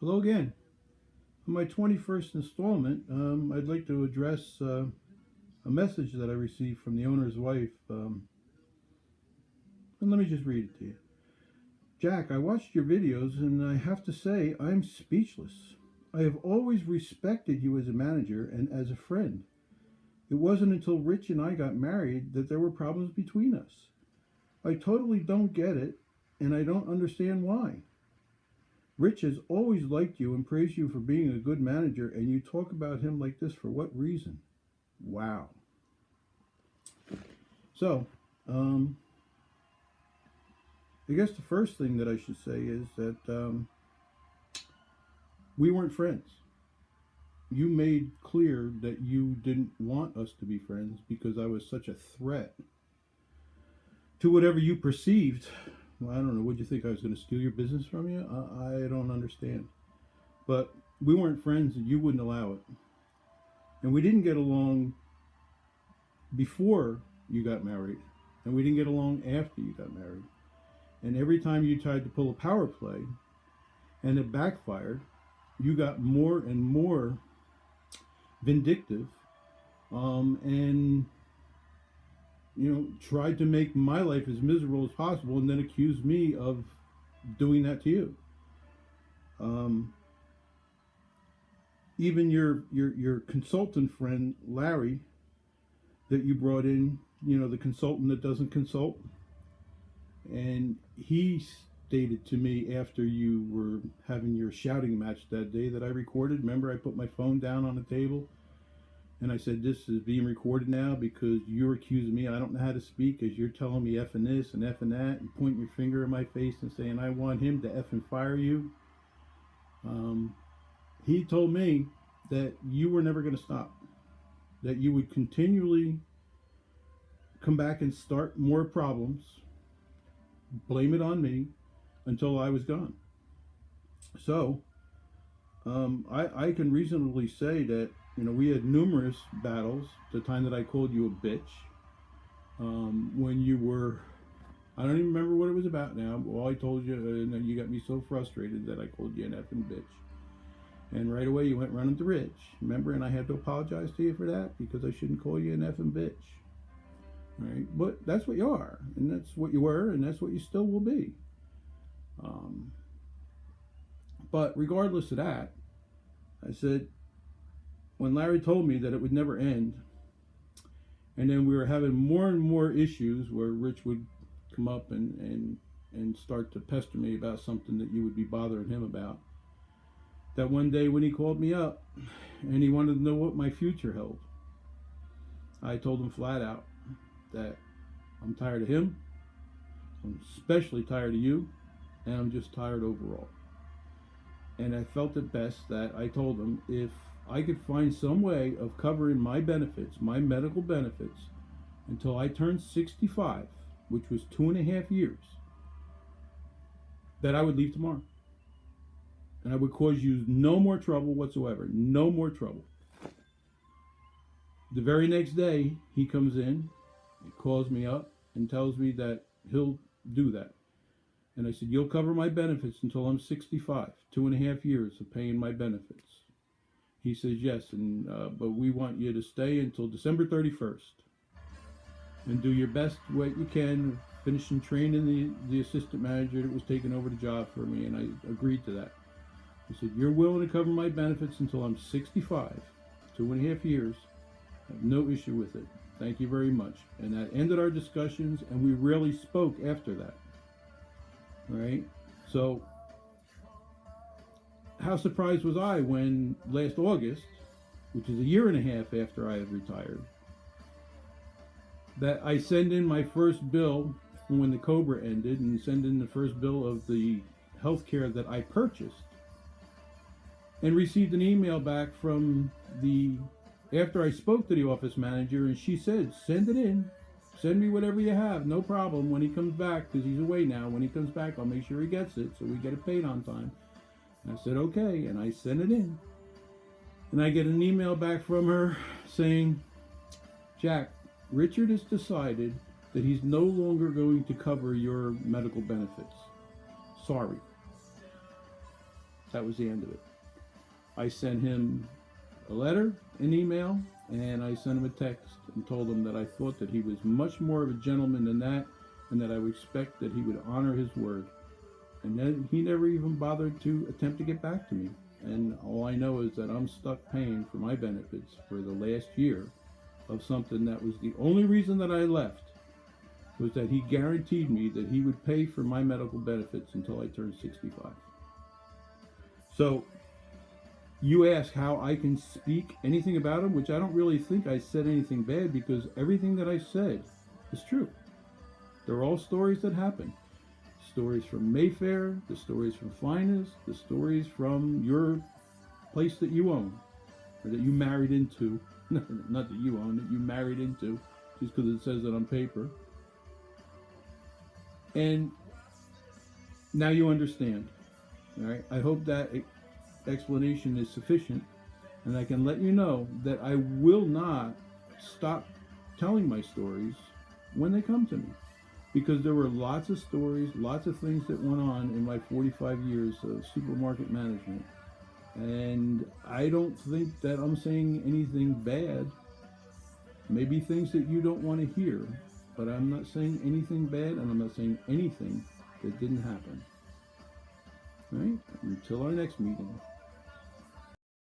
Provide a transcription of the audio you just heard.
Hello again. On my 21st installment, I'd like to address a message that I received from the owner's wife. And let me just read it to you. Jack, I watched your videos and I have to say, I'm speechless. I have always respected you as a manager and as a friend. It wasn't until Rich and I got married that there were problems between us. I totally don't get it, and I don't understand why. Rich has always liked you and praised you for being a good manager, and you talk about him like this for what reason? Wow. So, um, I guess the first thing that I should say is that we weren't friends. You made clear that you didn't want us to be friends because I was such a threat to whatever you perceived. Well, I don't know. Would you think I was going to steal your business from you? I don't understand. But we weren't friends, and you wouldn't allow it. And we didn't get along before you got married, and we didn't get along after you got married. And every time you tried to pull a power play and it backfired, you got more and more vindictive, and tried to make my life as miserable as possible, and then accused me of doing that to you. Um, Even your consultant friend Larry that you brought in, the consultant that doesn't consult, and he stated to me after you were having your shouting match that day that I recorded. Remember, I put my phone down on the table and I said, "This is being recorded now because you're accusing me. I don't know how to speak as you're telling me F and this and F and that and pointing your finger in my face and saying I want him to F and fire you." Um, he told me that you were never going to stop, that you would continually come back and start more problems, blame it on me until I was gone. So I can reasonably say that we had numerous battles. The time that I called you a bitch, when you were, I don't even remember what it was about now. All I told you, and then you got me so frustrated that I called you an effing bitch. And right away you went running to Rich. Remember, and I had to apologize to you for that because I shouldn't call you an effing bitch. Right? But that's what you are, and that's what you were, and that's what you still will be. Um, but regardless of that, I said, when Larry told me that it would never end, and then we were having more and more issues where Rich would come up and start to pester me about something that you would be bothering him about, that one day when he called me up and he wanted to know what my future held, I told him flat out that I'm tired of him, I'm especially tired of you, and I'm just tired overall. And I felt it best that I told him if I could find some way of covering my benefits, my medical benefits, until I turned 65, which was 2.5 years, that I would leave tomorrow. And I would cause you no more trouble whatsoever. No more trouble. The very next day, he comes in, he calls me up, and tells me that he'll do that. And I said, "You'll cover my benefits until I'm 65, 2.5 years of paying my benefits." He says, "Yes, and but we want you to stay until December 31st and do your best what you can, finishing training the assistant manager that was taking over the job for me." And I agreed to that. He said, "You're willing to cover my benefits until I'm 65, 2.5 years. I have no issue with it. Thank you very much." And that ended our discussions, and we rarely spoke after that. Right? So, how surprised was I when last August, which is a year and a half after I had retired, that I send in my first bill from when the Cobra ended and send in the first bill of the health care that I purchased, and received an email back from after I spoke to the office manager, and she said, "Send it in. Send me whatever you have, no problem. When he comes back, because he's away now, when he comes back, I'll make sure he gets it so we get it paid on time." And I said, "Okay," and I sent it in. And I get an email back from her saying, "Jack, Richard has decided that he's no longer going to cover your medical benefits. Sorry." That was the end of it. I sent him a letter, an email, and I sent him a text and told him that I thought that he was much more of a gentleman than that, and that I would expect that he would honor his word. And then he never even bothered to attempt to get back to me. And all I know is that I'm stuck paying for my benefits for the last year of something that was the only reason that I left, was that he guaranteed me that he would pay for my medical benefits until I turned 65. So you ask how I can speak anything about him, which I don't really think I said anything bad, because everything that I said is true. They're all stories that happened. Stories from Mayfair, the stories from Finest, the stories from your place that you own, or that you married into. Not that you own, that you married into, just because it says it on paper. And now you understand. All right. I hope that explanation is sufficient, and I can let you know that I will not stop telling my stories when they come to me, because there were lots of stories, lots of things that went on in my 45 years of supermarket management, and I don't think that I'm saying anything bad. Maybe things that you don't want to hear, but I'm not saying anything bad, and I'm not saying anything that didn't happen. All right? Until our next meeting.